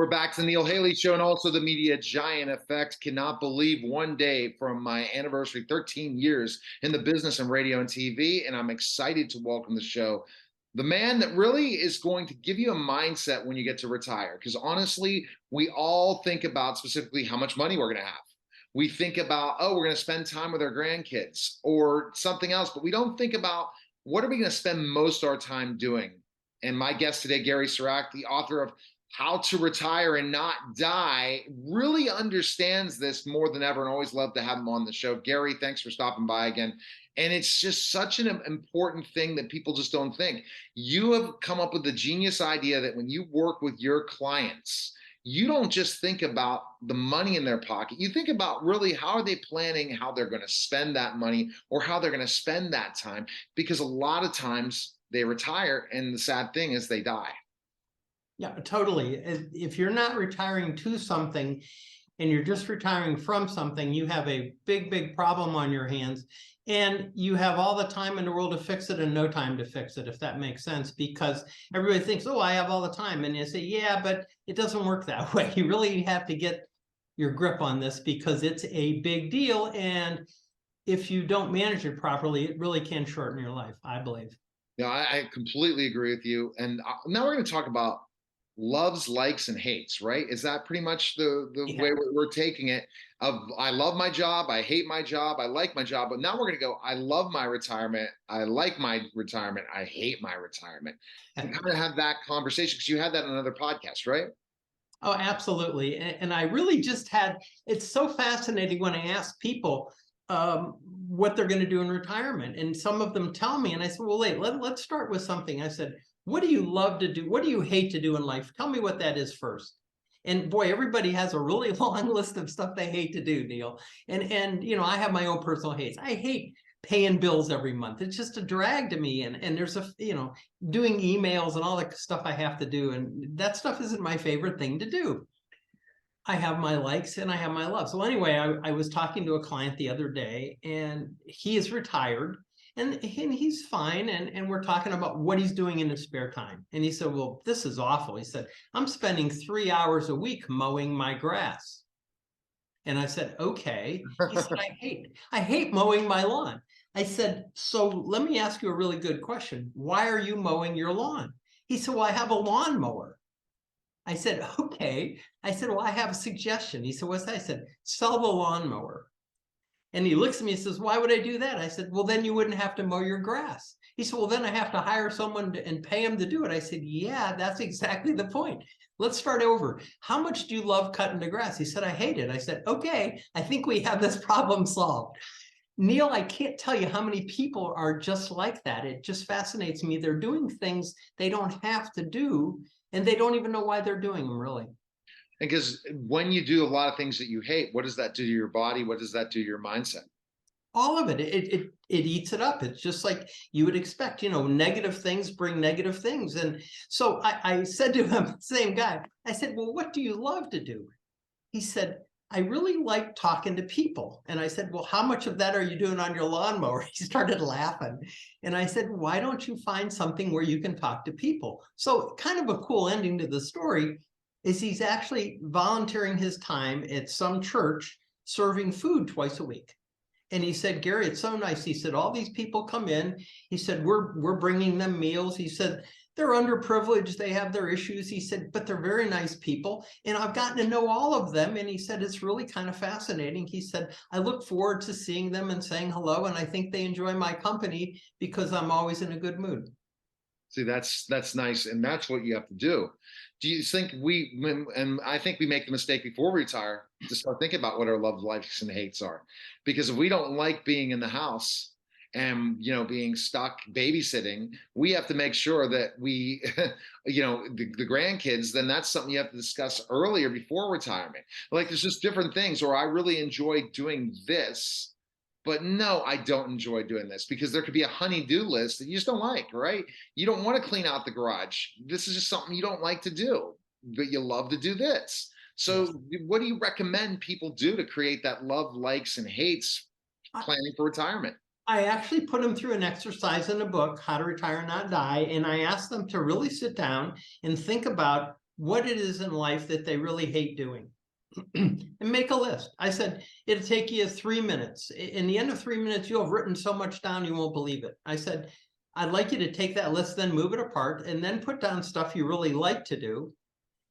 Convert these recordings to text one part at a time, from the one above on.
We're back to the Neil Haley Show and also the Media Giant Effect. Cannot believe one day from my anniversary, 13 years in the business and radio and TV, and I'm excited to welcome the show the man that really is going to give you a mindset when you get to retire. Because honestly, we all think about specifically how much money we're going to have. We think about, oh, we're going to spend time with our grandkids or something else, but we don't think about what are we going to spend most of our time doing. And my guest today, Gary Sirak, the author of How to Retire and Not Die, really understands this more than ever, and always love to have him on the show. Gary, thanks for stopping by again. And it's just such an important thing that people just don't think. You have come up with the genius idea that when you work with your clients, you don't just think about the money in their pocket. You think about really how are they planning how they're going to spend that money or how they're going to spend that time, because a lot of times they retire and the sad thing is they die. Yeah, totally. If you're not retiring to something and you're just retiring from something, you have a big, big problem on your hands, and you have all the time in the world to fix it and no time to fix it, if that makes sense, because everybody thinks, oh, I have all the time. And you say, yeah, but it doesn't work that way. You really have to get your grip on this because it's a big deal. And if you don't manage it properly, it really can shorten your life, I believe. Yeah, I completely agree with you. And now we're going to talk about loves, likes, and hates, right? Is that pretty much the way we're taking it? I love my job, I hate my job, I like my job, but now we're going to go, I love my retirement, I like my retirement, I hate my retirement. And kind of have that conversation because you had that on another podcast, right? Oh, absolutely. And I really just had, it's so fascinating when I ask people what they're going to do in retirement. And some of them tell me, and I said, well, wait, let's start with something. I said, what do you love to do? What do you hate to do in life? Tell me what that is first. And boy, everybody has a really long list of stuff they hate to do, Neil. And you know, I have my own personal hates. I hate paying bills every month. It's just a drag to me. And there's doing emails and all the stuff I have to do. And that stuff isn't my favorite thing to do. I have my likes and I have my loves. So anyway, I was talking to a client the other day, and he is retired. And he's fine. And we're talking about what he's doing in his spare time. And he said, well, this is awful. He said, I'm spending 3 hours a week mowing my grass. And I said, okay. He said, I hate mowing my lawn. I said, so let me ask you a really good question. Why are you mowing your lawn? He said, well, I have a lawnmower. I said, okay. I said, well, I have a suggestion. He said, what's that? I said, sell the lawnmower. And he looks at me and says, why would I do that? I said, well, then you wouldn't have to mow your grass. He said, well, then I have to hire someone and pay him to do it. I said, yeah, that's exactly the point. Let's start over. How much do you love cutting the grass? He said, I hate it. I said, okay, I think we have this problem solved. Neil, I can't tell you how many people are just like that. It just fascinates me. They're doing things they don't have to do, and they don't even know why they're doing them, really. Because when you do a lot of things that you hate, what does that do to your body? What does that do to your mindset? All of it. It eats it up. It's just like you would expect, negative things bring negative things. And so I said to him, same guy, I said, well, what do you love to do? He said, I really like talking to people. And I said, well, how much of that are you doing on your lawnmower? He started laughing. And I said, why don't you find something where you can talk to people? So kind of a cool ending to the story is he's actually volunteering his time at some church serving food twice a week. And he said, Gary, it's so nice. He said, all these people come in. He said, we're bringing them meals. He said, they're underprivileged. They have their issues. He said, but they're very nice people. And I've gotten to know all of them. And he said, it's really kind of fascinating. He said, I look forward to seeing them and saying hello. And I think they enjoy my company because I'm always in a good mood. See, that's nice. And that's what you have to do. Do you think and I think we make the mistake before we retire to start thinking about what our love, likes, and hates are. Because if we don't like being in the house and, being stuck babysitting, we have to make sure that we, the grandkids, then that's something you have to discuss earlier before retirement. Like there's just different things, or I really enjoy doing this. But no, I don't enjoy doing this because there could be a honey-do list that you just don't like, right? You don't want to clean out the garage. This is just something you don't like to do, but you love to do this. So what do you recommend people do to create that love, likes, and hates planning for retirement? I actually put them through an exercise in a book, How to Retire and Not Die. And I asked them to really sit down and think about what it is in life that they really hate doing. And make a list. I said, it'll take you 3 minutes. In the end of 3 minutes, you'll have written so much down, you won't believe it. I said, I'd like you to take that list, then move it apart, and then put down stuff you really like to do.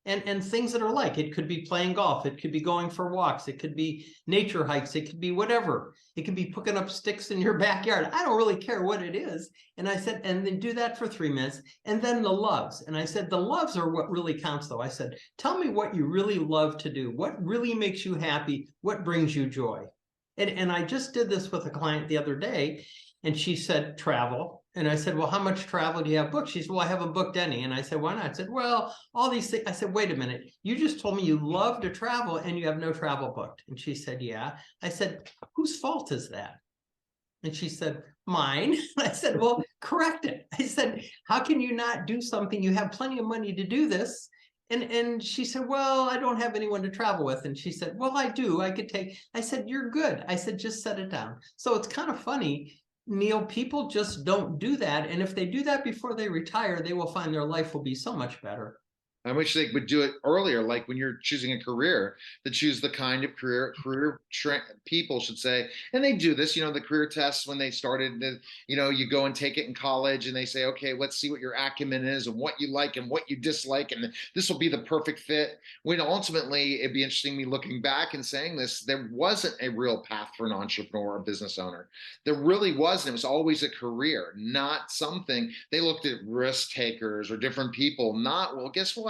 And things that are like, it could be playing golf, it could be going for walks, it could be nature hikes, it could be whatever. It could be picking up sticks in your backyard. I don't really care what it is. And I said, and then do that for 3 minutes. And then the loves. And I said, the loves are what really counts though. I said, tell me what you really love to do. What really makes you happy? What brings you joy? And I just did this with a client the other day, and she said, travel. And I said, well, how much travel do you have booked? She said, well, I haven't booked any. And I said, why not? I said, well, all these things. I said, wait a minute. You just told me you love to travel and you have no travel booked. And she said, yeah. I said, whose fault is that? And she said, mine. I said, well, correct it. I said, how can you not do something? You have plenty of money to do this. And she said, well, I don't have anyone to travel with. And she said, well, I do. I could take. I said, you're good. I said, just set it down. So it's kind of funny, Neil, people just don't do that. And if they do that before they retire, they will find their life will be so much better. I wish they would do it earlier, like when you're choosing a career, to choose the kind of people should say, and they do this, the career tests when they started, you go and take it in college and they say, okay, let's see what your acumen is and what you like and what you dislike, and this will be the perfect fit. When ultimately, it'd be interesting me looking back and saying this, there wasn't a real path for an entrepreneur or business owner. There really wasn't. It was always a career, not something. They looked at risk takers or different people, not, well, guess what?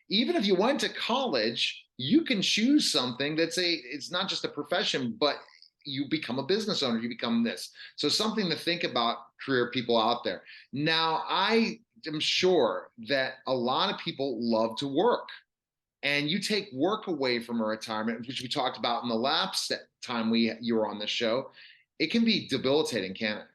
Even if you went to college, you can choose something it's not just a profession, but you become a business owner, you become this. So something to think about, career people out there. Now, I am sure that a lot of people love to work, and you take work away from a retirement, which we talked about in the last time you were on the show. It can be debilitating, can't it?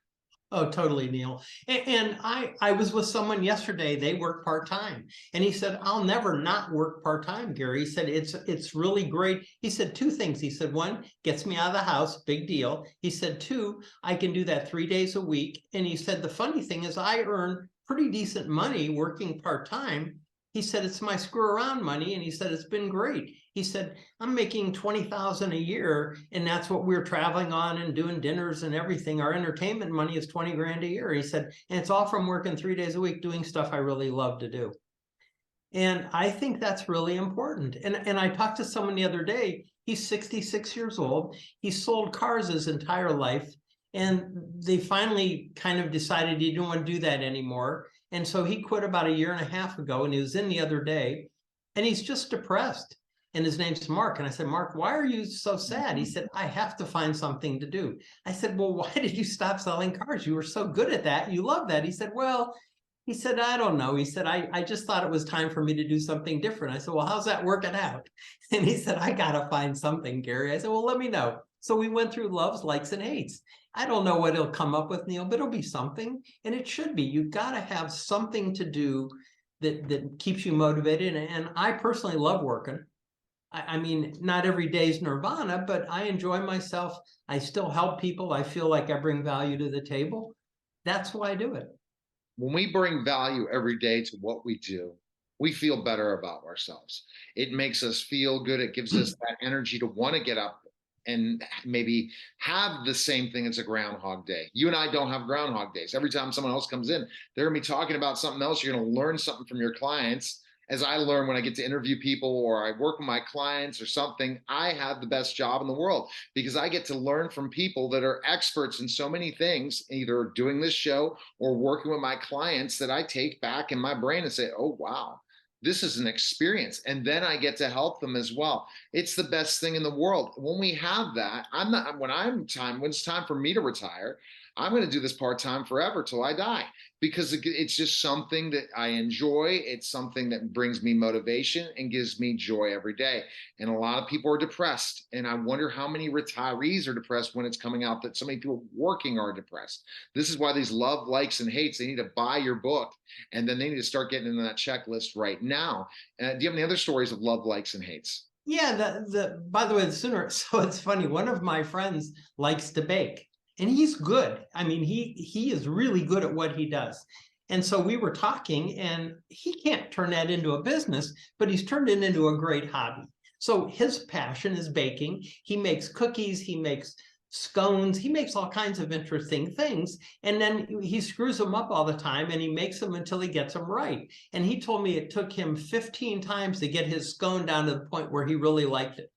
Oh, totally, Neil. And I was with someone yesterday, they work part-time. And he said, I'll never not work part-time, Gary. He said, it's really great. He said two things. He said, one, gets me out of the house, big deal. He said, two, I can do that 3 days a week. And he said, the funny thing is I earn pretty decent money working part-time. He said, it's my screw around money. And he said, it's been great. He said, I'm making $20,000 a year, and that's what we're traveling on and doing dinners and everything. Our entertainment money is 20 grand a year. He said, and it's all from working 3 days a week doing stuff I really love to do. And I think that's really important. And I talked to someone the other day, he's 66 years old. He sold cars his entire life, and they finally kind of decided he didn't want to do that anymore. And so he quit about 1.5 years ago, and he was in the other day, and he's just depressed. And his name's Mark. And I said, Mark, why are you so sad? He said, I have to find something to do. I said, well, why did you stop selling cars? You were so good at that. You love that. He said, well, I don't know. He said, I just thought it was time for me to do something different. I said, well, how's that working out? And he said, I got to find something, Gary. I said, well, let me know. So we went through loves, likes, and hates. I don't know what he'll come up with, Neil, but it'll be something. And it should be. You've got to have something to do that keeps you motivated. And I personally love working. I mean, not every day's nirvana, but I enjoy myself. I still help people. I feel like I bring value to the table. That's why I do it. When we bring value every day to what we do, we feel better about ourselves. It makes us feel good. It gives us that energy to want to get up and maybe have the same thing as a Groundhog Day. You and I don't have Groundhog Days. Every time someone else comes in, they're going to be talking about something else. You're going to learn something from your clients. As I learn when I get to interview people or I work with my clients or something, I have the best job in the world because I get to learn from people that are experts in so many things, either doing this show or working with my clients, that I take back in my brain and say, oh, wow, this is an experience. And then I get to help them as well. It's the best thing in the world. When we have that, when it's time for me to retire, I'm going to do this part-time forever till I die, because it's just something that I enjoy. It's something that brings me motivation and gives me joy every day. And a lot of people are depressed. And I wonder how many retirees are depressed when it's coming out that so many people working are depressed. This is why these love, likes, and hates, they need to buy your book, and then they need to start getting into that checklist right now. Do you have any other stories of love, likes, and hates? Yeah, by the way, so it's funny. One of my friends likes to bake. And he's good. I mean, he is really good at what he does. And so we were talking, and he can't turn that into a business, but he's turned it into a great hobby. So his passion is baking. He makes cookies, he makes scones, he makes all kinds of interesting things. And then he screws them up all the time, and he makes them until he gets them right. And he told me it took him 15 times to get his scone down to the point where he really liked it.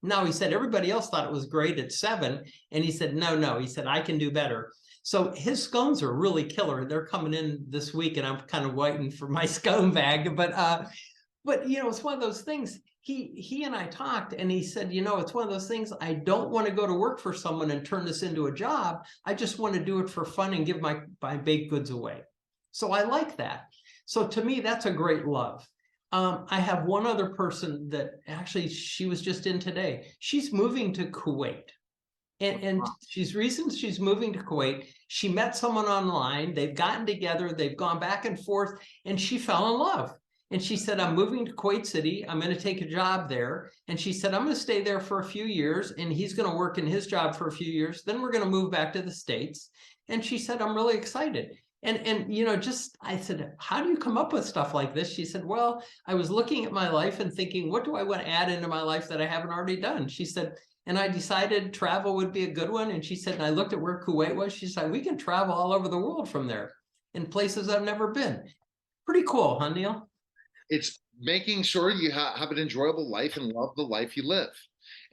Now, he said everybody else thought it was great at 7. And he said, no, he said, I can do better. So his scones are really killer. They're coming in this week, and I'm kind of waiting for my scone bag. But it's one of those things. He and I talked, and he said, it's one of those things. I don't want to go to work for someone and turn this into a job. I just want to do it for fun and give my baked goods away. So I like that. So to me, that's a great love. I have one other person that actually, she was just in today. She's moving to Kuwait. And she's moving to Kuwait. She met someone online. They've gotten together. They've gone back and forth, and she fell in love. And she said, I'm moving to Kuwait City. I'm going to take a job there. And she said, I'm going to stay there for a few years, and he's going to work in his job for a few years. Then we're going to move back to the States. And she said, I'm really excited. And I said, how do you come up with stuff like this? She said, well, I was looking at my life and thinking, what do I want to add into my life that I haven't already done? She said, and I decided travel would be a good one. And she said, and I looked at where Kuwait was. She said, we can travel all over the world from there in places I've never been. Pretty cool, huh, Neil? It's making sure you have an enjoyable life and love the life you live.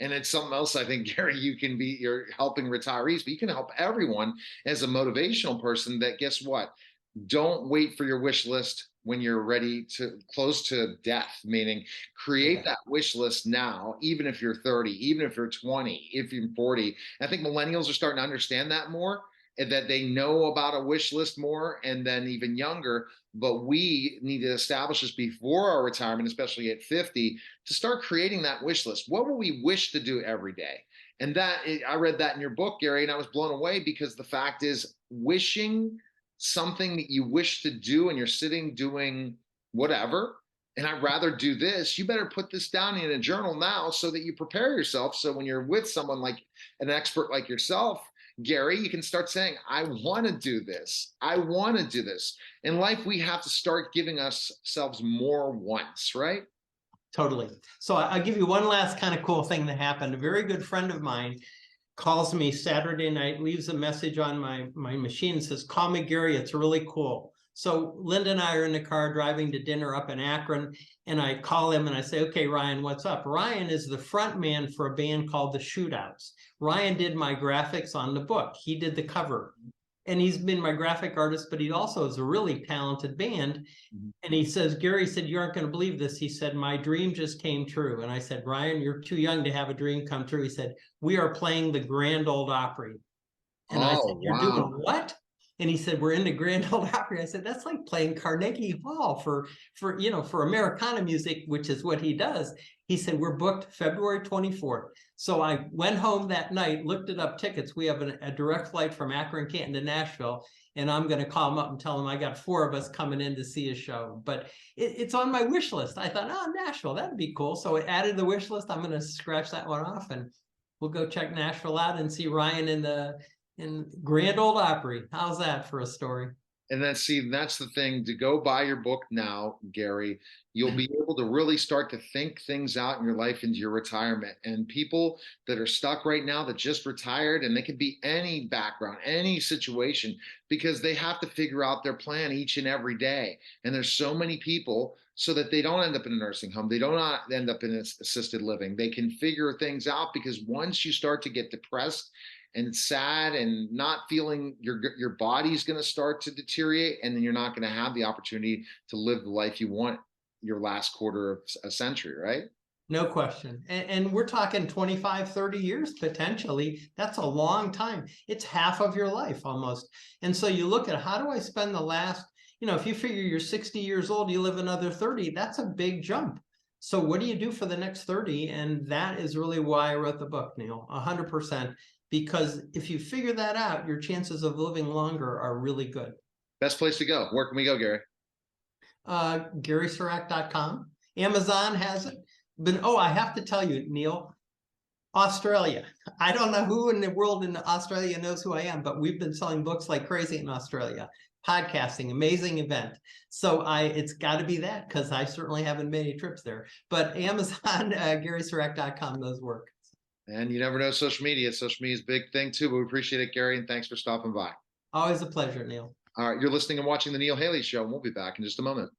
And it's something else I think, Gary, you're helping retirees, but you can help everyone as a motivational person that, guess what? Don't wait for your wish list when you're ready to close to death, meaning create that wish list now, even if you're 30, even if you're 20, if you're 40. I think millennials are starting to understand that more, and that they know about a wish list more, and then even younger. But we need to establish this before our retirement, especially at 50, to start creating that wish list. What will we wish to do every day? And I read that in your book, Gary, and I was blown away, because the fact is, wishing something that you wish to do and you're sitting doing whatever, and I'd rather do this, you better put this down in a journal now so that you prepare yourself. So when you're with someone like an expert like yourself, Gary, you can start saying, I want to do this. I want to do this. In life, we have to start giving ourselves more once, right? Totally. So I'll give you one last kind of cool thing that happened. A very good friend of mine calls me Saturday night, leaves a message on my machine, and says, call me, Gary, it's really cool. So Linda and I are in the car driving to dinner up in Akron, and I call him and I say, okay, Ryan, what's up? Ryan is the front man for a band called the Shootouts. Ryan did my graphics on the book. He did the cover. And he's been my graphic artist, but he also is a really talented band. And he says, Gary said, you aren't going to believe this. He said, my dream just came true. And I said, Ryan, you're too young to have a dream come true. He said, we are playing the Grand Ole Opry. And I said, you're doing what? And he said, we're in the Grand Ole Opry. I said, that's like playing Carnegie Hall for Americana music, which is what he does. He said, we're booked February 24th. So I went home that night, looked it up tickets. We have a direct flight from Akron, Canton to Nashville. And I'm going to call him up and tell him I got 4 of us coming in to see a show. But it's on my wish list. I thought, oh, Nashville, that'd be cool. So I added to the wish list. I'm going to scratch that one off, and we'll go check Nashville out and see Ryan in Grand Ole Opry. How's that for a story? And that's the thing, to go buy your book now, Gary. You'll be able to really start to think things out in your life into your retirement. And people that are stuck right now, that just retired, and they could be any background, any situation, because they have to figure out their plan each and every day. And there's so many people, so that they don't end up in a nursing home, they don't end up in assisted living. They can figure things out, because once you start to get depressed and sad and not feeling, your body's going to start to deteriorate, and then you're not going to have the opportunity to live the life you want your last quarter of a century, right? No question. And we're talking 25, 30 years potentially. That's a long time. It's half of your life almost. And so you look at, how do I spend the last, if you figure you're 60 years old, you live another 30, that's a big jump. So what do you do for the next 30? And that is really why I wrote the book, Neil, 100%. Because if you figure that out, your chances of living longer are really good. Best place to go. Where can we go, Gary? GarySirak.com. Amazon has it. But I have to tell you, Neil, Australia. I don't know who in the world in Australia knows who I am, but we've been selling books like crazy in Australia. podcasting, amazing event. So it's got to be that, because I certainly haven't made any trips there. But Amazon, GarySirak.com does work. And you never know, social media. Social media is a big thing too, but we appreciate it, Gary, and thanks for stopping by. Always a pleasure, Neil. All right, you're listening and watching The Neil Haley Show, and we'll be back in just a moment.